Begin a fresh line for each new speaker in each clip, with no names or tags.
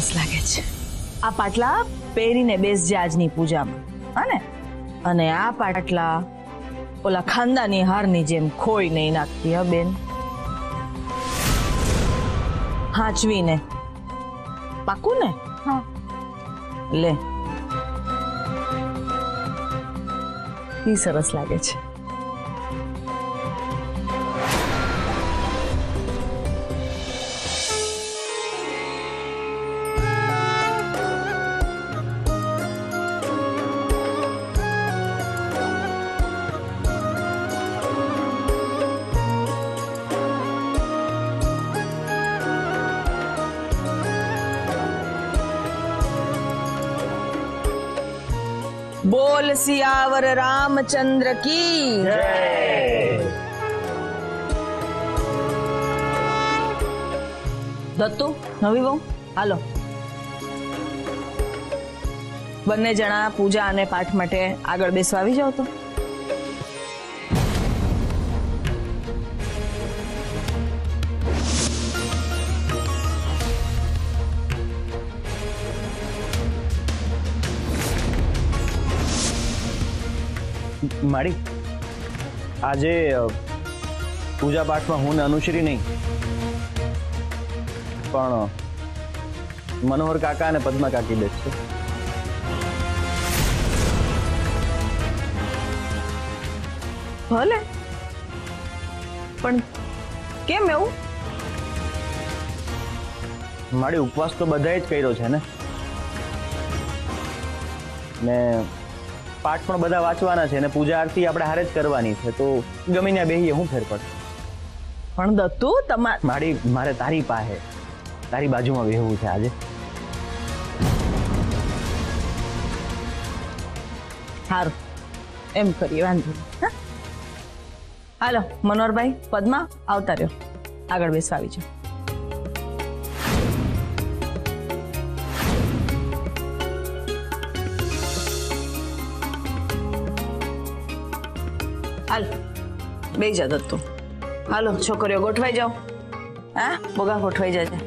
સરસ લાગે છે. આ પાટલા પહેરીને બેસજે આજની પૂજામાં, હા ને? અને આ પાટલા ઓલા ખાનદાની હારની જેમ ખોઈ નહીં નાખતી, હા બેન? હાચવીને. પાકું ને?
હા.
લે, ઈ સરસ લાગે છે. बोल सियावर रामचंद्र की जय. દત્તુ, નવી બહુ, હાલો. બંને જણા પૂજા અને પાઠ માટે આગળ બેસવા આવી જાઓ તો.
માડી, આજે પૂજા પાઠમાં હું ને અનુશ્રી નહીં, પણ મનોહર કાકા અને પદ્મા કાકી બેસશે.
ભલે, પણ કેમ એવું?
માડી, ઉપવાસ તો બધાએ જ કર્યો છે ને પાઠ પણ બધા વાંચવાના છે ને પૂજા આરતી આપણે હારે જ કરવાની છે, તો ગમે ત્યાં બેહીએ હું ફેર પડે.
પણ દત્તુ,
માડી, મારે તારી પાસે તારી બાજુમાં બેહવું છે આજે.
સારું, એમ કરીએ, વાંધો નહીં. હાલો મનોહરભાઈ, પદ્મા, આવતા રહ્યો, આગળ બેસવા આવી જાઓ. હાલ બે જા દત્તુ. હાલો છોકરીઓ ગોઠવાઈ જાઓ. હા, બોગા ગોઠવાઈ જાજે.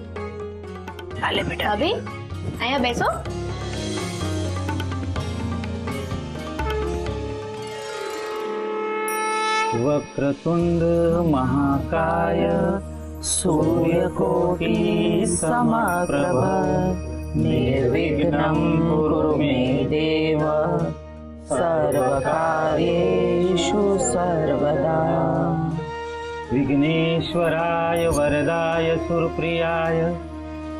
હાલે બેટા.
ભાભી, અહીંયા બેસો.
વક્રતુંડ મહાકાય સૂર્યકોટિ સમપ્રભ નિર્વિઘ્નં કુરુ મે દેવ સર્વકાર્યેષુ સર્વદા. વિઘ્નેશ્વરાય વરદાય સુરપ્રિયાય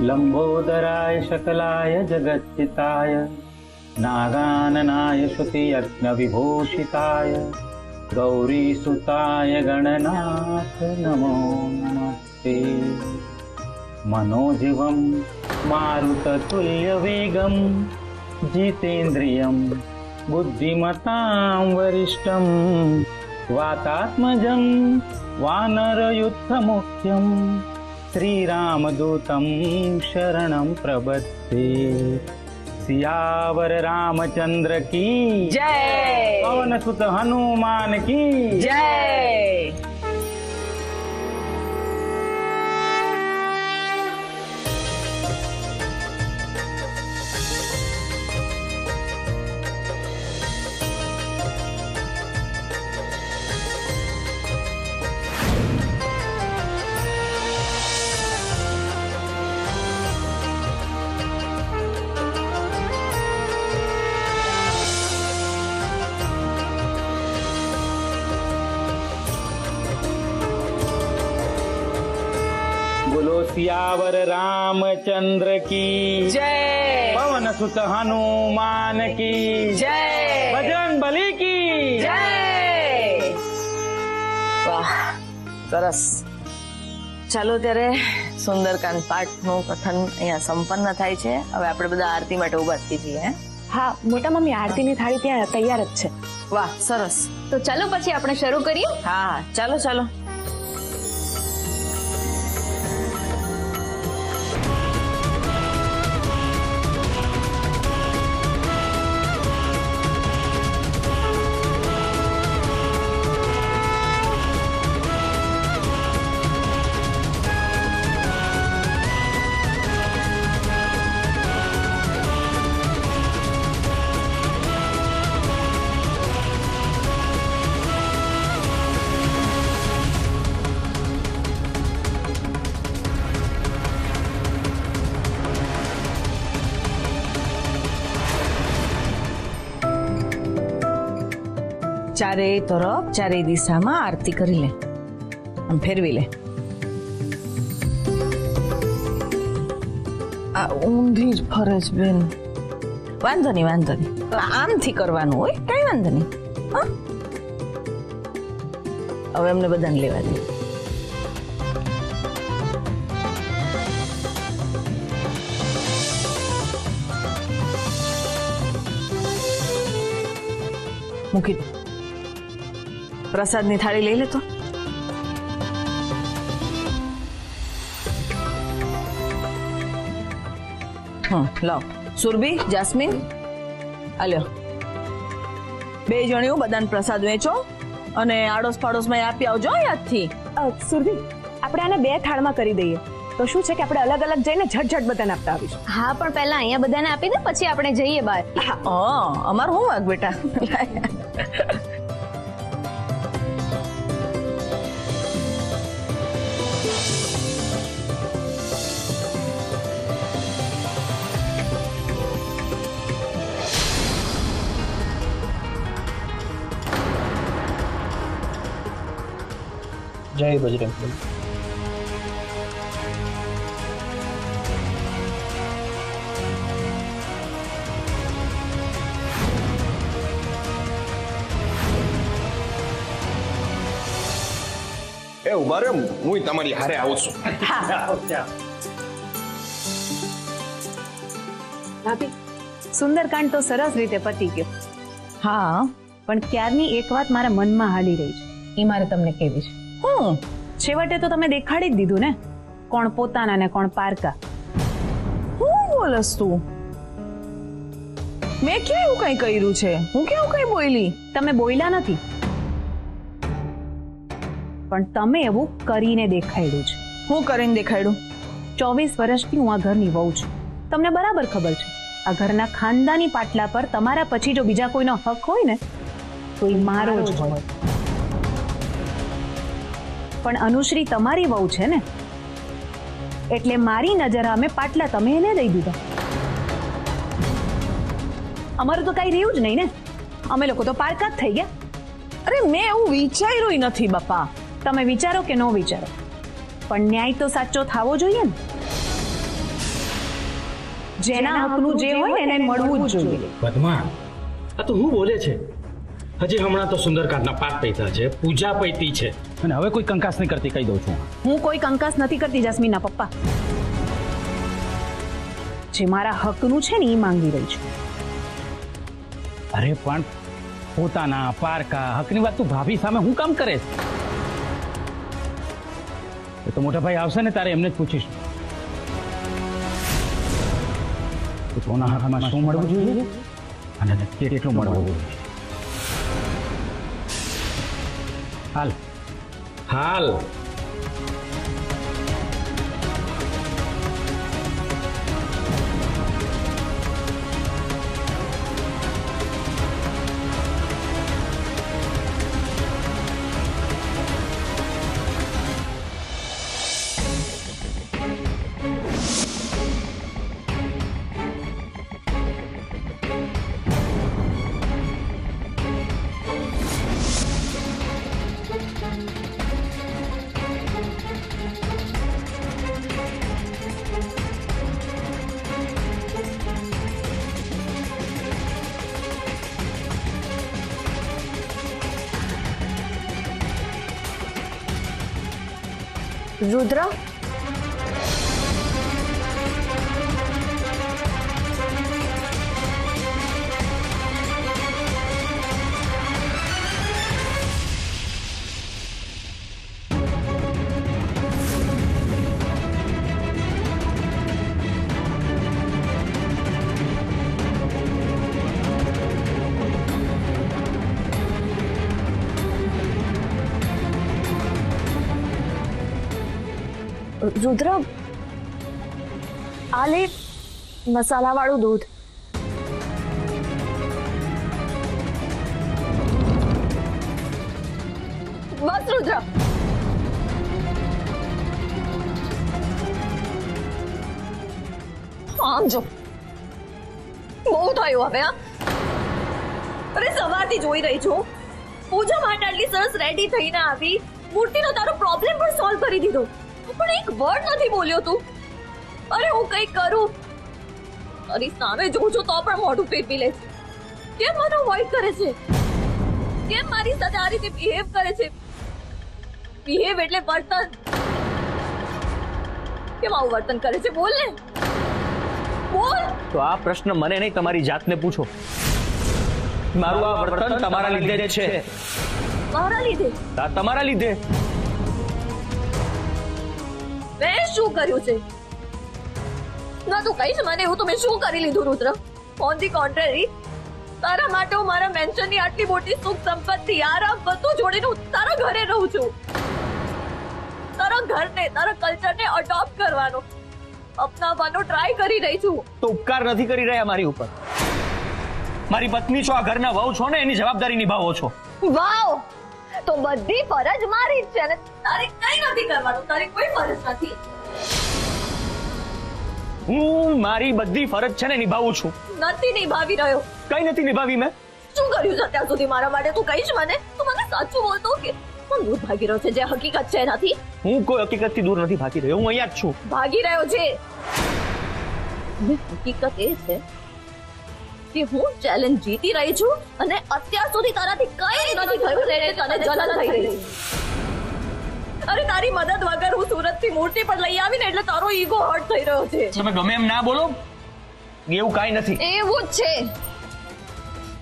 લંબોદરાય શકલાય જગચ્ચિતાય નાગાનનાય શ્રુતિયજ્ઞ વિભૂષિતાય ગૌરીસુતાય ગણનાથ નમો નમસ્તે. મનોજીવમ મારુતતુલ્યવેગમ જીતેન્દ્રિયમ બુદ્ધિમતાં વરિષ્ઠમ વાતાત્મજં વાનરયુથમુખ્યમ શ્રીરામદૂतं શરણં પ્રબધ્યે. सियावर रामचंद्र की
जय.
पवन सुत हनुमान की
जय.
बोलो सियावर रामचंद्र की
जय.
पवन सुत हनुमान की
जय.
बजरंग बली की
जय. વાહ, સરસ. ચાલો ત્યારે સુંદરકાંડ પાઠનું કથન અહીંયા સંપન્ન થાય છે. હવે આપણે બધા આરતી માટે ઉભા થઈ જઈએ.
હા મોટા મમ્મી, આરતીની થાળી ત્યાં તૈયાર જ છે.
વાહ, સરસ.
તો ચાલો પછી આપણે શરૂ કરીએ.
હા, ચાલો ચાલો. ચારેય તરફ ચારેય દિશામાં આરતી કરી લે, આમ ફેરવી લે. આ ઊંધી જ ફરે છે બેન. વાંધો નહીં, વાંધો નહીં, આમથી કરવાનું હોય, કઈ વાંધો નહીં. હા, હવે એમને બધાને લેવા દે. મૂકી દો. પ્રસાદની થાળી લઈ લેતો. લાવ. સુરભી, જાસ્મીન, આલ્યો. બે જણીઓ બધાને પ્રસાદ વેચો અને આડોશ પાડોશમાં આપી આવજો યાદથી.
સુરભી, આપણે આને 2 થાળમાં કરી દઈએ તો શું છે કે આપણે અલગ અલગ જઈને ઝટઝટ બધાને આપતા આવીશું.
હા, પણ પહેલા અહીંયા બધાને આપી દે, પછી આપણે જઈએ બહાર.
અમાર હું વાગ બેટા.
જય બજરંગ.
એ ઉભા રે, હું તમારી હારે આવું છું.
ભાભી, સુંદરકાંડ તો સરસ રીતે પતી ગયો.
હા,
પણ ક્યારની એક વાત મારા મનમાં હાલી રહી છે, એ મારે તમને કહેવી છે.
હું
છેવટે તો તમે દેખાડી જ દીધું ને, કોણ પોતાના ને કોણ પારકા.
હું બોલસ તું? મેં ક્યાં એવું કઈ કર્યું છે? હું કેવું કઈ બોલી?
તમે બોલ્યા નથી, પણ તમે એવું કરીને દેખાડ્યું છે.
હું કરીને દેખાડ્યું?
24 વર્ષથી હું આ ઘરની વહુ છું. તમને બરાબર ખબર છે, આ ઘરના ખાનદાની પાટલા પર તમારા પછી જો બીજા કોઈનો હક હોય ને તો એ મારો જ હોય. પણ અનુશ્રી તમારી વહુ છે ને, એટલે મારી નજર સામે પાટલા તમે એને દઈ દીધા. અમારું તો કઈ રહ્યું જ નહીં ને, અમે લોકો તો પારકા જ થઈ ગયા.
અરે મેં એવું વિચાર્યું નથી બાપા.
તમે વિચારો કે ન વિચારો, પણ ન્યાય તો સાચો થવો જોઈએ ને. જેના હકનું જે હોય ને એને મળવું જ જોઈએ.
પદ્મા, આ તો હું બોલે છે? હજી હમણાં તો સુંદરકાંડના પાઠ પૈતા છે, પૂજા પૈતી છે, અને હવે કોઈ કંકાસ નહીં કરતી, કહી દઉં છું.
હું કોઈ કંકાસ નથી કરતી જાસ્મીનના પપ્પા. જે મારા હકનું છે ને એ માંગી રહી છું.
અરે પણ પોતાના પારકા હકની વાત તું ભાભી સામે હું કામ કરે છે? એ તો મોટા ભાઈ આવશે ને તારે એમને જ પૂછીશું. તો કોના હાથમાં શું મળવું જોઈએ અને કેટલું મળવું જોઈએ. હાલ હાલ.
રુદ્ર, રુદ્ર, આ લે મસાલાવાળું દૂધ. બસ રુદ્ર. આમ જો, બહુ થયું હવે. હા, અરે સવારથી જોઈ રહી છું પૂજા માટે આટલી સરસ રેડી થઈને આવી, મૂર્તિનો તારો પ્રોબ્લેમ પણ સોલ્વ કરી દીધો, પણ એક વર્ડ નથી બોલ્યો તું. અરે હું કઈ કરું, તારી સામે જોઉં છું તો પણ મોઢું ફેરવી લે છે. કેમ મને અવોઇડ કરે છે? કેમ મારી સાથે આ રીતે બિહેવ કરે છે? બિહેવ એટલે વર્તન. કેમ આવું વર્તન કરે છે? બોલ ને, બોલ.
તો આ પ્રશ્ન મને નહીં, તમારી જાતને પૂછો. મારું આ વર્તન તમારા લીધે જ છે.
મારા લીધે?
આ તમારા લીધે.
મેં શું કર્યું છે? ના તું કહીશ મને એવું તો મેં શું કરી લીધું રુદ્ર? ઓન ધી કોન્ટ્રેરી, તારા માટે હું મારા મેન્શનની આટલી મોટી સુખ સંપત્તિ, આરામ બધું છોડીને હું તારા ઘરે રહું છું. તારા ઘરને, તારા કલ્ચરને અડોપ્ટ કરવાનો, અપનાવવાનો ટ્રાય કરી રહી છું.
તો ઉપકાર નથી કરી રહ્યા મારી ઉપર. મારી પત્ની છો, આ ઘરના વહુ છો ને, એની જવાબદારી નિભાવો છો.
વાવ, તો બધી ફરજ મારી જ છે ને તારે કઈ નથી કરવાનું. તારી કોઈ ફરજ નથી.
હું મારી બધી ફરજ છે ને નિભાવું છું.
નથી નિભાવી રહ્યો.
કઈ નથી નિભાવી મેં?
શું કર્યું છે અત્યાર સુધી મારા માટે? તું કહીશ મને? તું મને સાચું બોલતો કે હું દૂર ભાગી રહ્યો છે? જે હકીકત છે નથી.
હું કોઈ હકીકતથી દૂર નથી ભાગી રહ્યો, હું અહીંયા જ છું.
ભાગી રહ્યો છે. હકીકત એ છે કે હું ચેલેન્જ જીતી રહી છું અને અત્યાર સુધી તારાથી કઈ નથી થયું ને એટલે તને જલન થઈ રહી છે. અરે તારી મદદ વગર હું સુરતથી મૂર્તિ પણ લઈ આવીને એટલે તારો ઈગો હર્ટ થઈ રહ્યો છે.
તમે ગમે એમ ના બોલો, એવું કાંઈ નથી.
એવું જ છે.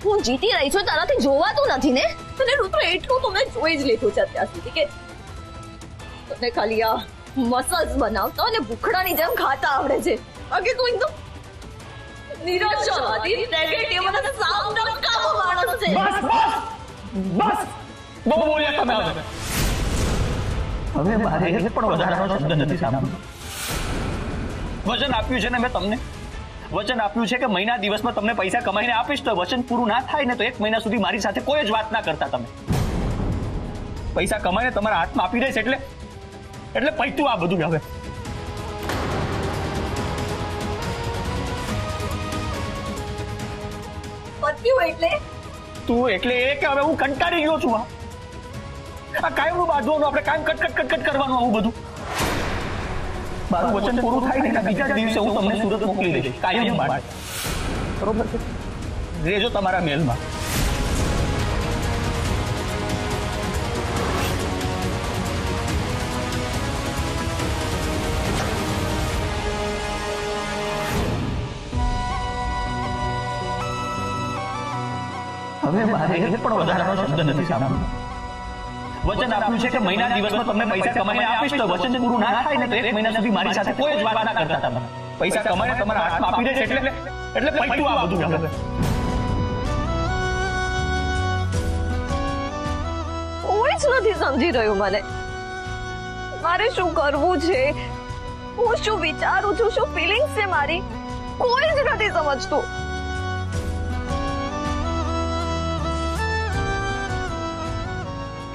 હું જીતી રહી છું, તારાથી જોવાતું નથી ને. અને રુદ્ર એટલું તો મેં જોઈ જ લીધું છે અત્યાર સુધી કે તને ખાલી આ મસલ્સ બનાવતા અને ભૂખડાની જેમ ખાતા આવડે છે. બાકી તું એકદમ નિરાશાવાદી, નેગેટિવ અને સાવ નકામો માણસ છે.
બસ બહુ બોલ્યા તમે. હવે મારે એક પણ વધારાનો શબ્દ નથી સાંભળ્યો. વચન આપ્યું છે ને મેં તમને, વચન આપ્યું છે કે મહિના દિવસમાં તમને પૈસા કમાઈને આપીશ. તો વચન પૂરું ના થાય ને તો 1 મહિના સુધી મારી સાથે કોઈ જ વાત ના કરતા. તમે પૈસા કમાઈને તમારા હાથમાં આપી દઈશ એટલે પૈતું આ બધું. હવે
પત્યું એટલે
તું એટલે એ કે હવે હું કંટાળી ગયો છું. આ કાયમનું બાંધવાનું, આપણે કાયમ કટ કરવાનું આવું બધું. મારું વચન પૂરું થાય ને બીજા જ દિવસે હું તમને સુરત મોકલી દઈશ કાયમ માટે. બરોબર છે? રહેજો તમારા મહેલમાં. હવે મારે એક પણ વધારાનો શબ્દ નથી સાંભળ્યો. વચન આપ્યું છે કે મહિના દિવસમાં તમને પૈસા કમાઈને આપીશ. તો વચન પૂરું ના થાય ને તો 1 મહિના સુધી મારી સાથે કોઈ જ વાત ના કરતા. તમે પૈસા કમાઈને તમારા હાથમાં આપી દઈશ એટલે પૈતું આ બધું. હવે
કોઈ જ નથી સમજી રહ્યું મને. મારે શું કરવું છે, હું શું વિચારું છું, શું ફિલિંગ્સ છે મારી, કોઈ જ નથી સમજતું.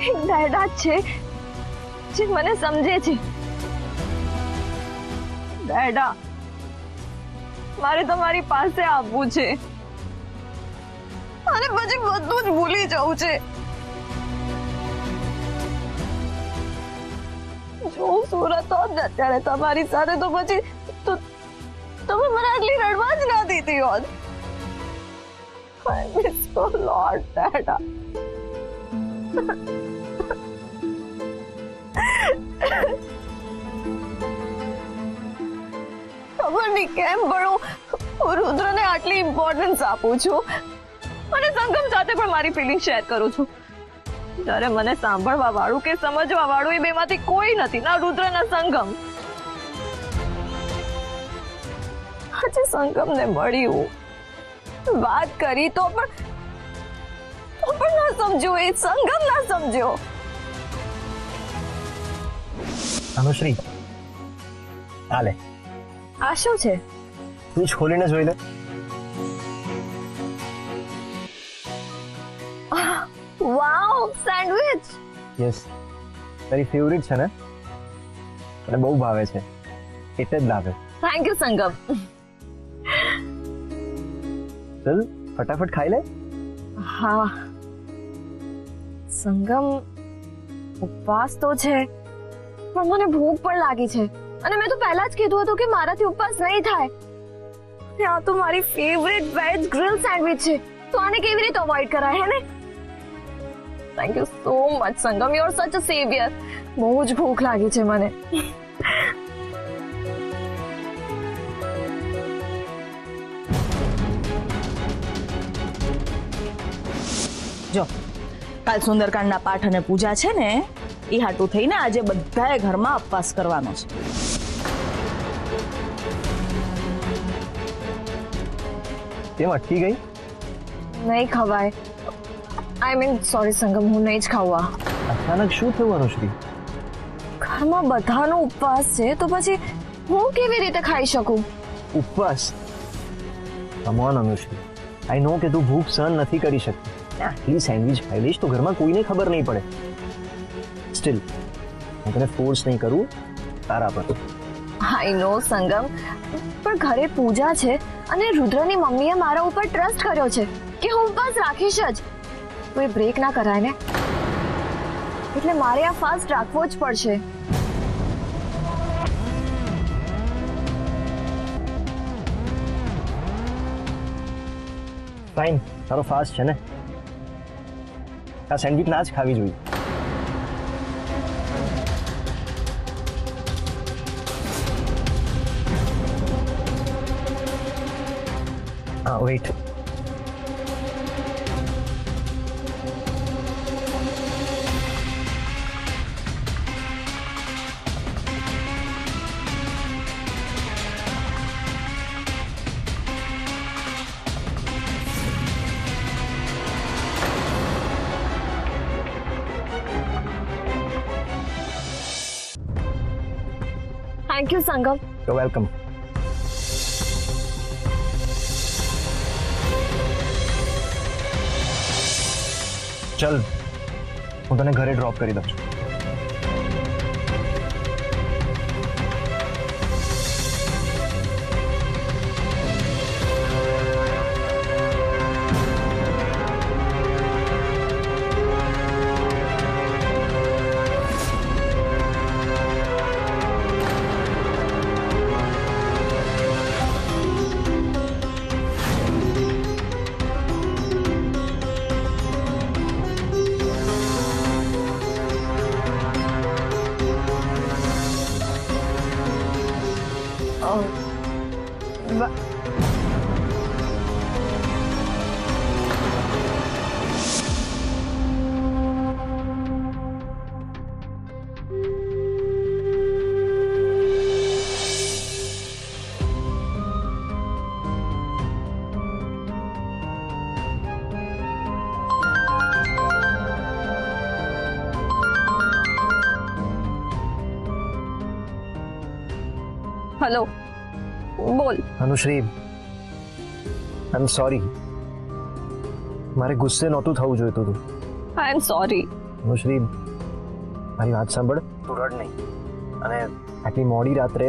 એક ડેડા છે જે મને સમજે છે. ડેડા, મારે તમારી પાસે આવવું છે અને પછી બધું જ ભૂલી જવું છે. જો હું સુરત હોત ને અત્યારે તમારી સાથે તો પછી તમે મને આટલી રડવા જ ના દીધી હોત. I miss you a lot, Dada. ખબર નહીં કેમ પણ હું રુદ્રને આટલી ઇમ્પોર્ટન્સ આપું છું અને સંગમ સાથે પણ મારી ફિલિંગ શેર કરું છું. ત્યારે મને સાંભળવા વાળું કે સમજવા વાળું એ બેમાંથી કોઈ નથી, ના રુદ્ર ના સંગમ. આજે સંગમને મળ્યું, વાત કરી તો પણ ના સમજ્યો, એ સંગમ ના સમજ્યો.
અનુશ્રી, હાલે
આ શું છે?
તું ખોલીને જોઈ લે.
વાવ, સેન્ડવિચ.
યસ, તારી ફેવરિટ છે ને, મને બહુ ભાવે છે એટલે જ લાવે.
થેન્ક યુ સંગમ.
ચલ ફટાફટ ખાઈ લે.
હા, સંગમ ઉપવાસ તો છે પણ મને ભૂખ પણ લાગી છે અને મેં તો પહેલા જ કીધું હતું કે મારાથી ઉપવાસ નહીં થાય અને આ તો મારી ફેવરેટ વેજ ગ્રીલ સેન્ડવિચ છે તો આને કેવી રીતે અવોઇડ કરાય હે ને thank you so much Sangam you are such a saviour બહુ જ ભૂખ લાગી છે મને
જો કાલ સુંદરકાંડના પાઠ અને પૂજા છે ને એ હાટું થઈને આજે બધાએ ઘરમાં ઉપવાસ કરવાનો છે.
કેમ અટકી ગઈ?
નહીં ખવાય આઈ મીન સોરી સંગમ હું નહીં જ ખાવા
અચાનક શું થયું અનુશ્રી?
ઘરમાં બધાનો ઉપવાસ છે તો પછી હું કેવી રીતે ખાઈ શકું
ઉપવાસ? કમ ઓન અનુશ્રી, આઈ નો કે તું ભૂખ સહન નથી કરી શકતી. આટલી સેન્ડવિચ ખાઈ લઈશ તો ઘરમાં કોઈને ખબર નહીં પડે. સ્ટીલ હું તને ફોર્સ નહીં કરું તારા પર.
આઈ નો સંગમ પણ ઘરે પૂજા છે અને રુદ્રની મમ્મીએ મારા ઉપર ટ્રસ્ટ કર્યો છે કે હું ઉપવાસ રાખીશ જ તો એ બ્રેક ના કરાય ને એટલે મારે આ ફાસ્ટ રાખવો જ પડશે.
ફાઇન, તારો ફાસ્ટ છે ને, આ સેન્ડવિચ ના જ ખાવી જોઈએ. હા wait,
thank you Sangam.
You welcome. ચલ હું તને ઘરે ડ્રોપ કરી દઉં છું.
હેલો બોલ.
અનુશ્રી, આઈ એમ સોરી. મારે ગુસ્સે નહોતું થવું જોઈતું હતું.
આઈ એમ સોરી.
અનુશ્રી, મારી વાત સાંભળ, તું રડ નહીં અને આટલી મોડી રાત્રે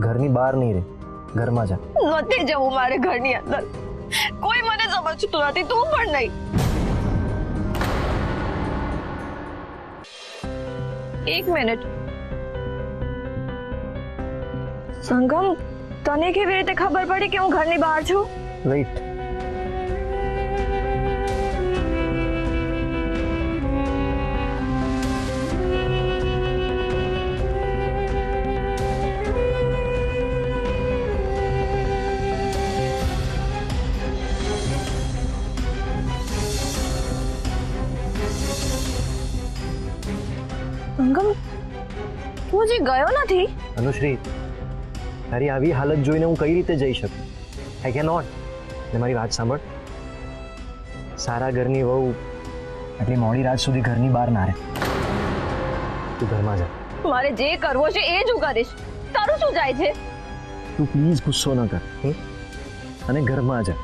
ઘરની બહાર નહીં રહે, ઘરમાં જા.
નથી જવું મારે ઘરની અંદર, કોઈ મને સમજતું નથી, તું પણ નહીં. એક મિનિટ સંગમ, તને કેવી રીતે ખબર પડી કે હું ઘરની બહાર છું?
વેઇટ,
સંગમ, તું હજી ગયો નથી?
અનુશ્રી, તારી આવી હાલત જોઈને હું કઈ રીતે જઈ શકું? I can not. ને મારી વાત સાંભળ, સારા ઘરની વહુ આટલી મોડી રાત સુધી ઘરની બહાર ના રહે. તું ઘરમાં જા.
મારે જે કરવો છે એ જ હું કરીશ, તારું શું જાય છે?
તું પ્લીઝ ગુસ્સો ન કર, અને ઘરમાં જા.